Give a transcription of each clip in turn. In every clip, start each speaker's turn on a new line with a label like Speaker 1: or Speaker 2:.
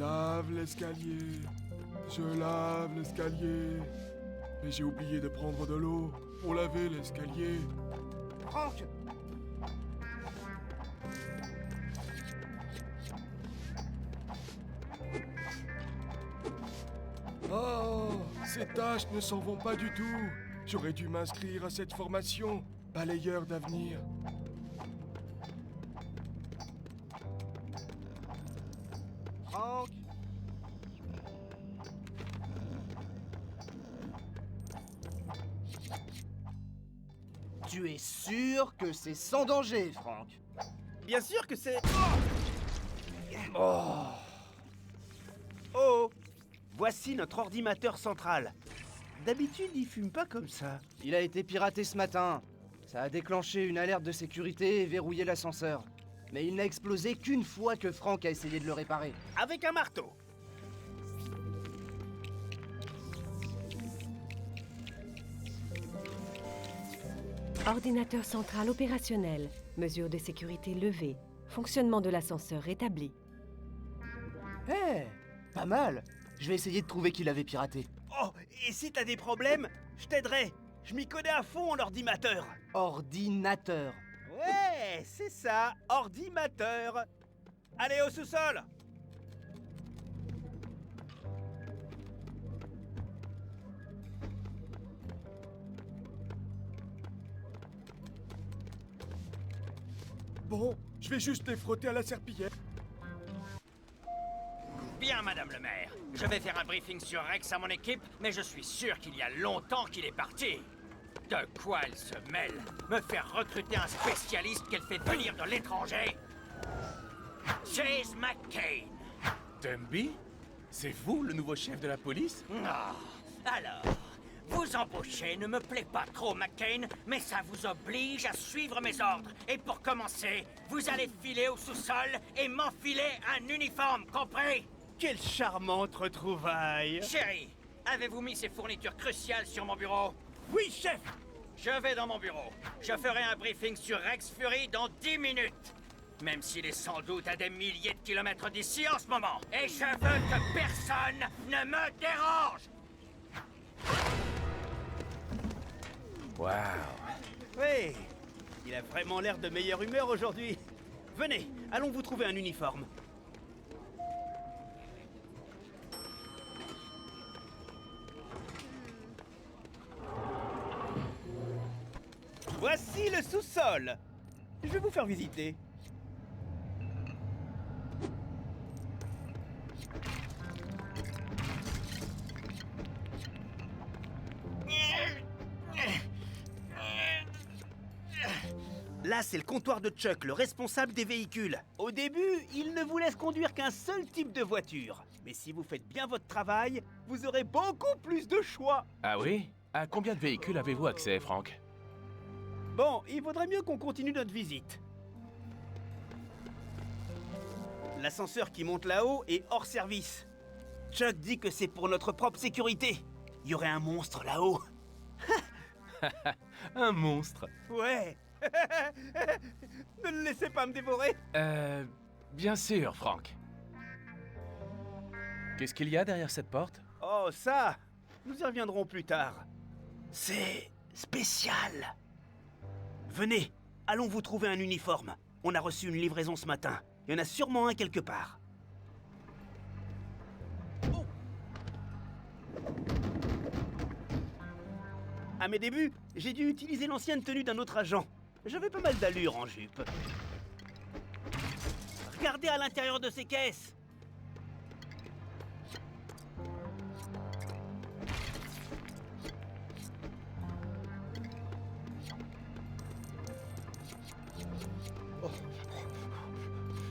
Speaker 1: lave l'escalier. Je lave l'escalier. Mais j'ai oublié de prendre de l'eau pour laver l'escalier.
Speaker 2: Franck!
Speaker 1: Oh, ces tâches ne s'en vont pas du tout. J'aurais dû m'inscrire à cette formation. Balayeur d'avenir.
Speaker 2: Franck! Tu es sûr que c'est sans danger, Franck?
Speaker 3: Bien sûr que c'est... Oh! Voici notre ordinateur central. D'habitude, il fume pas comme ça.
Speaker 2: Il a été piraté ce matin. Ça a déclenché une alerte de sécurité et verrouillé l'ascenseur. Mais il n'a explosé qu'une fois que Franck a essayé de le réparer.
Speaker 3: Avec un marteau.
Speaker 4: Ordinateur central opérationnel. Mesures de sécurité levées. Fonctionnement de l'ascenseur rétabli.
Speaker 2: Eh, pas mal. Je vais essayer de trouver qui l'avait piraté.
Speaker 3: Oh, et si t'as des problèmes, je t'aiderai. Je m'y connais à fond en ordinateur.
Speaker 2: Ordinateur.
Speaker 3: Ouais, c'est ça, ordinateur. Allez au sous-sol.
Speaker 1: Bon, je vais juste les frotter à la serpillière.
Speaker 5: Bien, madame le maire. Je vais faire un briefing sur Rex à mon équipe, mais je suis sûr qu'il y a longtemps qu'il est parti. De quoi elle se mêle? Me faire recruter un spécialiste qu'elle fait venir de l'étranger? Chase McCain.
Speaker 6: Dumby? C'est vous, le nouveau chef de la police?
Speaker 5: Ah, alors, vous embaucher ne me plaît pas trop, McCain, mais ça vous oblige à suivre mes ordres. Et pour commencer, vous allez filer au sous-sol et m'enfiler un uniforme, compris?
Speaker 3: Quelle charmante retrouvaille.
Speaker 5: Chérie, avez-vous mis ces fournitures cruciales sur mon bureau?
Speaker 3: Oui, chef.
Speaker 5: Je vais dans mon bureau. Je ferai un briefing sur Rex Fury dans 10 minutes. Même s'il est sans doute à des milliers de kilomètres d'ici en ce moment. Et je veux que personne ne me dérange.
Speaker 6: Waouh!
Speaker 3: Oui, il a vraiment l'air de meilleure humeur aujourd'hui. Venez, allons vous trouver un uniforme. Voici le sous-sol. Je vais vous faire visiter. Là, c'est le comptoir de Chuck, le responsable des véhicules. Au début, il ne vous laisse conduire qu'un seul type de voiture. Mais si vous faites bien votre travail, vous aurez beaucoup plus de choix.
Speaker 6: Ah oui? À combien de véhicules avez-vous accès, Franck?
Speaker 3: Bon, il vaudrait mieux qu'on continue notre visite. L'ascenseur qui monte là-haut est hors service. Chuck dit que c'est pour notre propre sécurité. Il y aurait un monstre là-haut.
Speaker 6: Un monstre?
Speaker 3: Ouais. Ne le laissez pas me dévorer.
Speaker 6: Bien sûr, Franck. Qu'est-ce qu'il y a derrière cette porte?
Speaker 3: Oh, ça, nous y reviendrons plus tard. C'est spécial. Venez, allons vous trouver un uniforme. On a reçu une livraison ce matin. Il y en a sûrement un quelque part. Oh. À mes débuts, j'ai dû utiliser l'ancienne tenue d'un autre agent. J'avais pas mal d'allure en jupe. Regardez à l'intérieur de ces caisses.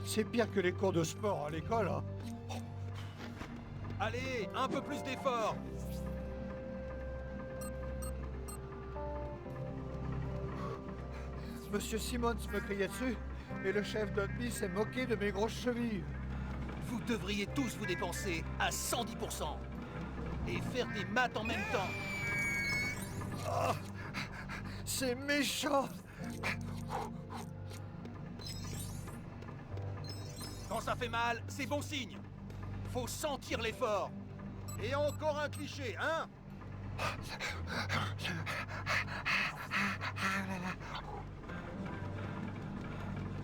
Speaker 7: C'est pire que les cours de sport à l'école, hein.
Speaker 8: Allez, un peu plus d'effort.
Speaker 7: Monsieur Simmons me criait dessus, et le chef Dunby s'est moqué de mes grosses chevilles.
Speaker 8: Vous devriez tous vous dépenser à 110% et faire des maths en même temps.
Speaker 7: Ah, c'est méchant.
Speaker 8: Quand ça fait mal, c'est bon signe. faut sentir l'effort. Et encore un cliché, hein?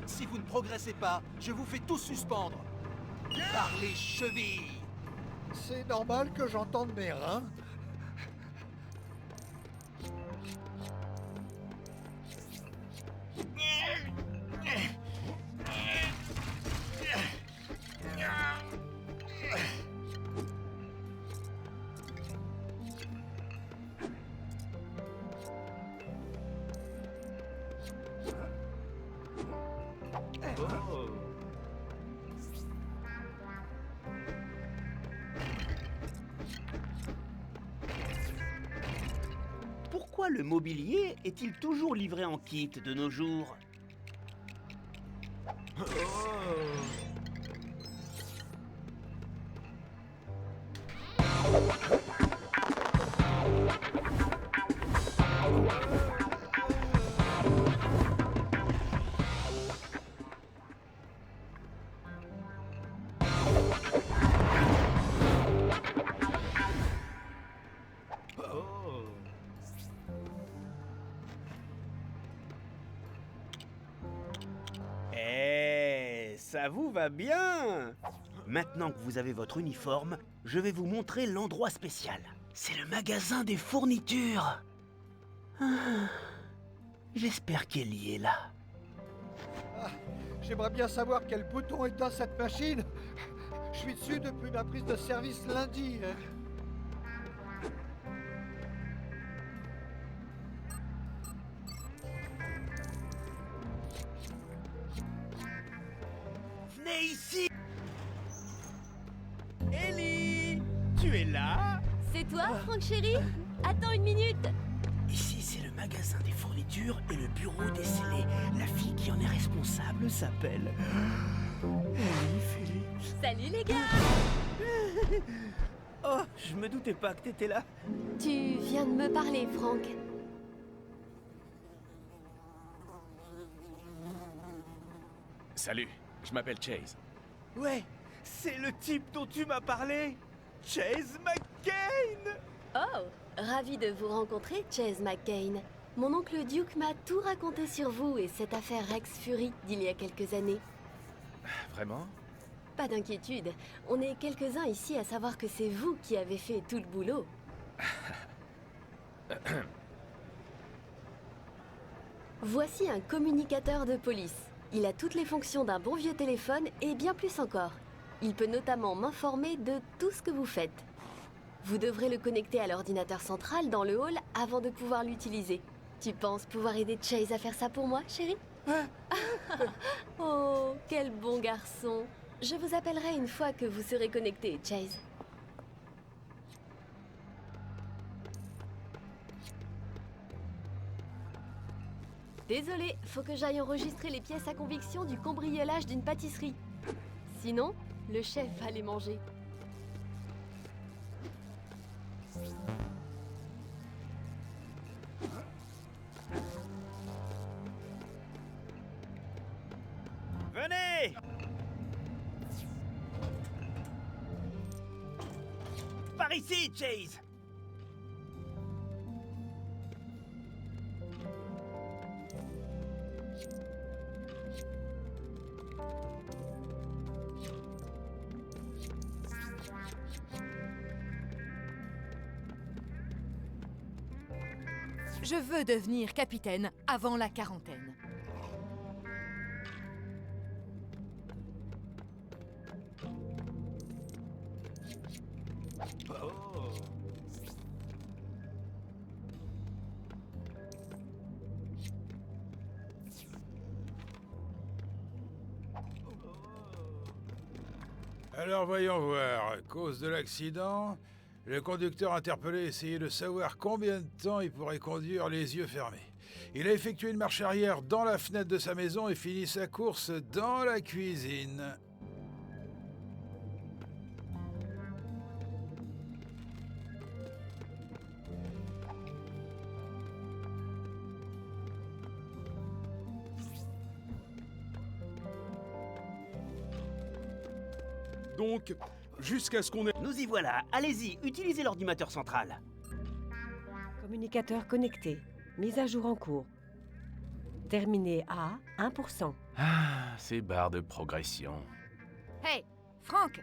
Speaker 8: Si vous ne progressez pas, je vous fais tous suspendre. Par les chevilles.
Speaker 7: C'est normal que j'entende mes reins.
Speaker 3: Pourquoi le mobilier est-il toujours livré en kit de nos jours? Eh, ça vous va bien? Maintenant que vous avez votre uniforme, je vais vous montrer l'endroit spécial. C'est le magasin des fournitures. Ah, j'espère qu'Ellie est là.
Speaker 7: J'aimerais bien savoir quel bouton éteint cette machine. Je suis dessus depuis ma prise de service lundi.
Speaker 3: Venez ici! Ellie! Tu es là?
Speaker 9: C'est toi, Franck chéri? Attends une minute.
Speaker 3: Ici, c'est le magasin des fournitures et le bureau des scellés. La fille qui en est responsable s'appelle... Ellie Phillips.
Speaker 9: Salut les gars.
Speaker 3: Oh, je me doutais pas que t'étais là.
Speaker 9: Tu viens de me parler, Franck.
Speaker 6: Salut, je m'appelle Chase.
Speaker 3: Ouais, c'est le type dont tu m'as parlé. Chase McCain!
Speaker 9: Oh, ravi de vous rencontrer, Chase McCain. Mon oncle Duke m'a tout raconté sur vous et cette affaire Rex Fury d'il y a quelques années.
Speaker 6: Vraiment?
Speaker 9: Pas d'inquiétude, on est quelques-uns ici à savoir que c'est vous qui avez fait tout le boulot. Voici un communicateur de police. Il a toutes les fonctions d'un bon vieux téléphone et bien plus encore. Il peut notamment m'informer de tout ce que vous faites. Vous devrez le connecter à l'ordinateur central dans le hall avant de pouvoir l'utiliser. Tu penses pouvoir aider Chase à faire ça pour moi, chérie? Oh, quel bon garçon. Je vous appellerai une fois que vous serez connecté, Chase. Désolé, faut que j'aille enregistrer les pièces à conviction du cambriolage d'une pâtisserie. Sinon, le chef va les manger.
Speaker 3: Venez! Par ici, Chase!
Speaker 10: Je veux devenir capitaine avant la quarantaine.
Speaker 11: Alors voyons voir, cause de l'accident, le conducteur interpellé essayait de savoir combien de temps il pourrait conduire les yeux fermés. Il a effectué une marche arrière dans la fenêtre de sa maison et fini sa course dans la cuisine.
Speaker 1: Donc,
Speaker 6: jusqu'à ce qu'on ait...
Speaker 3: Nous y voilà. Allez-y, utilisez l'ordinateur central.
Speaker 4: Communicateur connecté. Mise à jour en cours. Terminé à 1%.
Speaker 12: Ah, ces barres de progression.
Speaker 10: Hey, Franck!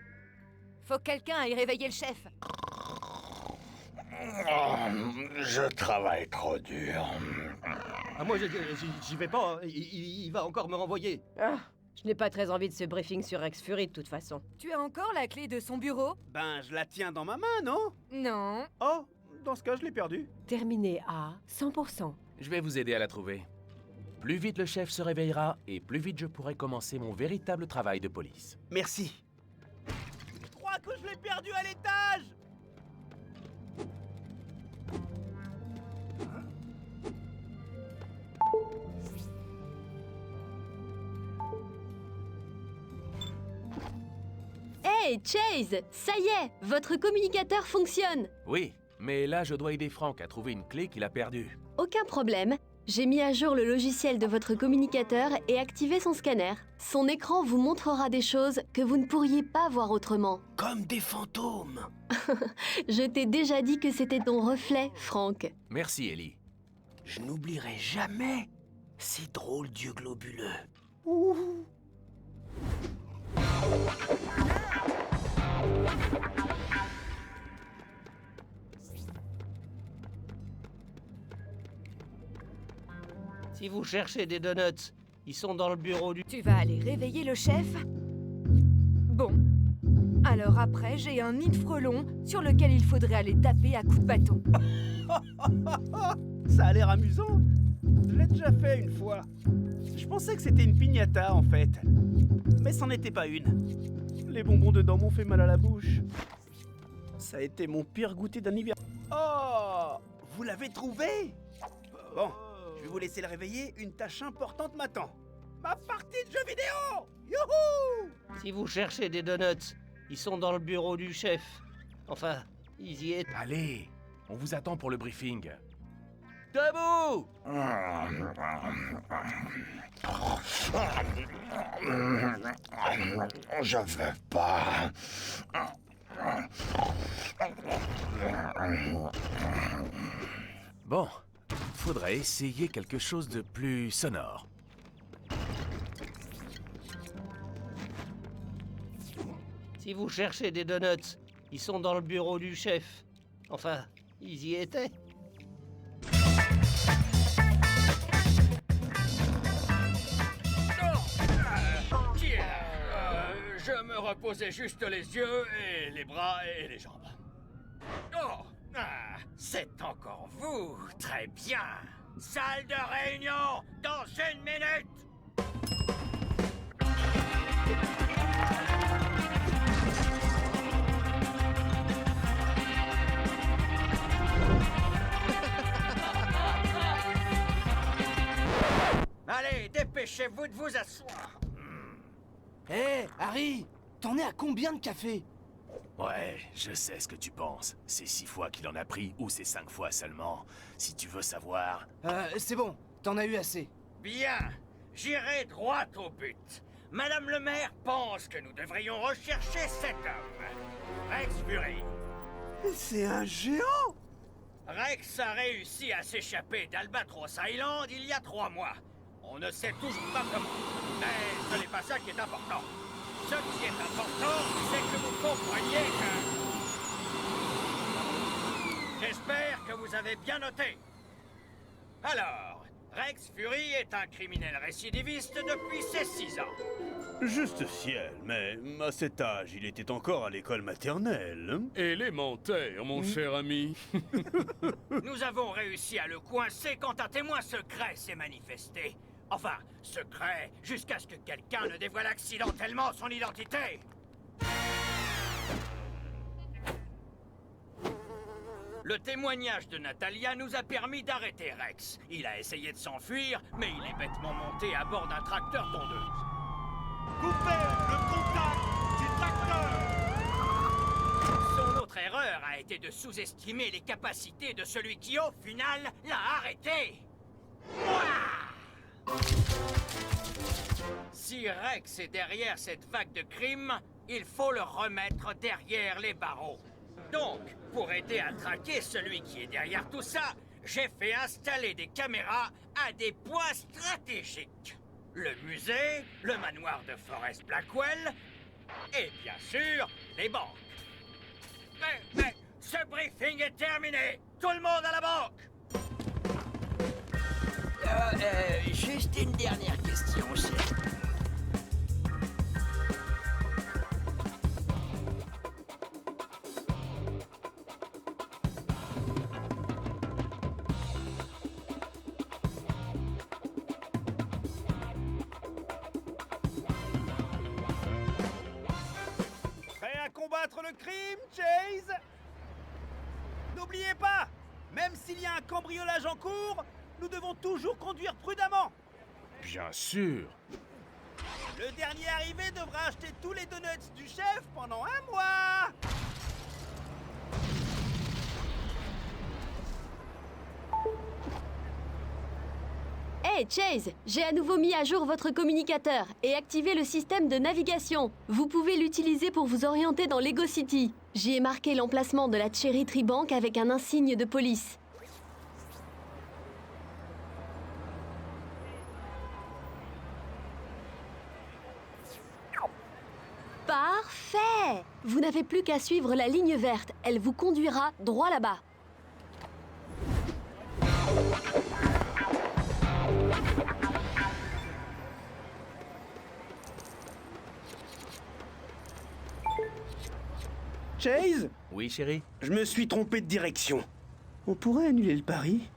Speaker 10: Faut que quelqu'un aille réveiller le chef.
Speaker 13: Je travaille trop dur.
Speaker 2: Ah, moi, j'y vais pas. Hein. Il va encore me renvoyer.
Speaker 4: Ah, je n'ai pas très envie de ce briefing sur Rex Fury de toute façon.
Speaker 10: Tu as encore la clé de son bureau?
Speaker 3: Ben, je la tiens dans ma main, non?
Speaker 10: Non.
Speaker 3: Oh, dans ce cas, je l'ai perdue.
Speaker 4: Terminé à 100%.
Speaker 12: Je vais vous aider à la trouver. Plus vite le chef se réveillera, et plus vite je pourrai commencer mon véritable travail de police.
Speaker 3: Merci. Je crois que je l'ai perdue à l'étage!
Speaker 9: Hey, Chase! Ça y est, votre communicateur fonctionne!
Speaker 12: Oui, mais là je dois aider Frank à trouver une clé qu'il a perdue.
Speaker 9: Aucun problème. J'ai mis à jour le logiciel de votre communicateur et activé son scanner. Son écran vous montrera des choses que vous ne pourriez pas voir autrement.
Speaker 3: Comme des fantômes.
Speaker 9: Je t'ai déjà dit que c'était ton reflet, Franck.
Speaker 12: Merci, Ellie.
Speaker 3: Je n'oublierai jamais ces drôles d'yeux globuleux.
Speaker 2: Si vous cherchez des donuts, ils sont dans le bureau du...
Speaker 10: Tu vas aller réveiller le chef? Bon. Alors après, j'ai un nid de frelons sur lequel il faudrait aller taper à coups de bâton.
Speaker 3: Ça a l'air amusant. Je l'ai déjà fait une fois. Je pensais que c'était une piñata en fait. Mais c'en était pas une. Les bonbons dedans m'ont fait mal à la bouche. Ça a été mon pire goûter d'anniversaire. Oh! Vous l'avez trouvé? Bon, je vais vous laisser le réveiller. Une tâche importante m'attend. Ma partie de jeux vidéo! Youhou!
Speaker 2: Si vous cherchez des donuts, ils sont dans le bureau du chef. Enfin, ils y étaient.
Speaker 12: Allez, on vous attend pour le briefing.
Speaker 2: Debout!
Speaker 13: Je veux pas.
Speaker 12: Bon, faudrait essayer quelque chose de plus sonore.
Speaker 2: Si vous cherchez des donuts, ils sont dans le bureau du chef. Enfin, ils y étaient.
Speaker 5: Je me reposais juste les yeux et les bras et les jambes. Oh, c'est encore vous. Très bien. Salle de réunion dans 1 minute. Allez, dépêchez-vous de vous asseoir.
Speaker 2: Hé, Harry, t'en es à combien de café?
Speaker 12: Ouais, je sais ce que tu penses. C'est 6 fois qu'il en a pris ou c'est 5 fois seulement. Si tu veux savoir...
Speaker 2: C'est bon, t'en as eu assez.
Speaker 5: Bien, j'irai droit au but. Madame le maire pense que nous devrions rechercher cet homme. Rex Fury.
Speaker 3: C'est un géant!
Speaker 5: Rex a réussi à s'échapper d'Albatros Island il y a 3 mois. On ne sait toujours pas comment. Mais ce n'est pas ça qui est important. Ce qui est important, c'est que vous compreniez que... J'espère que vous avez bien noté. Alors, Rex Fury est un criminel récidiviste depuis ses 6 ans.
Speaker 3: Juste ciel, mais à cet âge, il était encore à l'école maternelle.
Speaker 6: Élémentaire, mon cher ami.
Speaker 5: Nous avons réussi à le coincer quand un témoin secret s'est manifesté. Enfin, secret, jusqu'à ce que quelqu'un ne dévoile accidentellement son identité. Le témoignage de Natalia nous a permis d'arrêter Rex. Il a essayé de s'enfuir, mais il est bêtement monté à bord d'un tracteur tondeuse.
Speaker 3: Coupez le contact du tracteur!
Speaker 5: Son autre erreur a été de sous-estimer les capacités de celui qui, au final, l'a arrêté. Si Rex est derrière cette vague de crimes, il faut le remettre derrière les barreaux. Donc, pour aider à traquer celui qui est derrière tout ça, j'ai fait installer des caméras à des points stratégiques. Le musée, le manoir de Forest Blackwell, et bien sûr, les banques. Mais, ce briefing est terminé! Tout le monde à la banque!
Speaker 14: Juste une dernière question, chef.
Speaker 3: Prêt à combattre le crime, Chase? N'oubliez pas, même s'il y a un cambriolage en cours, nous devons toujours conduire prudemment.
Speaker 12: Bien sûr.
Speaker 3: Le dernier arrivé devra acheter tous les donuts du chef pendant 1 mois.
Speaker 9: Hey Chase, j'ai à nouveau mis à jour votre communicateur et activé le système de navigation. Vous pouvez l'utiliser pour vous orienter dans Lego City. J'y ai marqué l'emplacement de la Cherry Tree Bank avec un insigne de police. Parfait! Vous n'avez plus qu'à suivre la ligne verte. Elle vous conduira droit là-bas.
Speaker 3: Chase?
Speaker 6: Oui, chérie?
Speaker 3: Je me suis trompé de direction. On pourrait annuler le pari?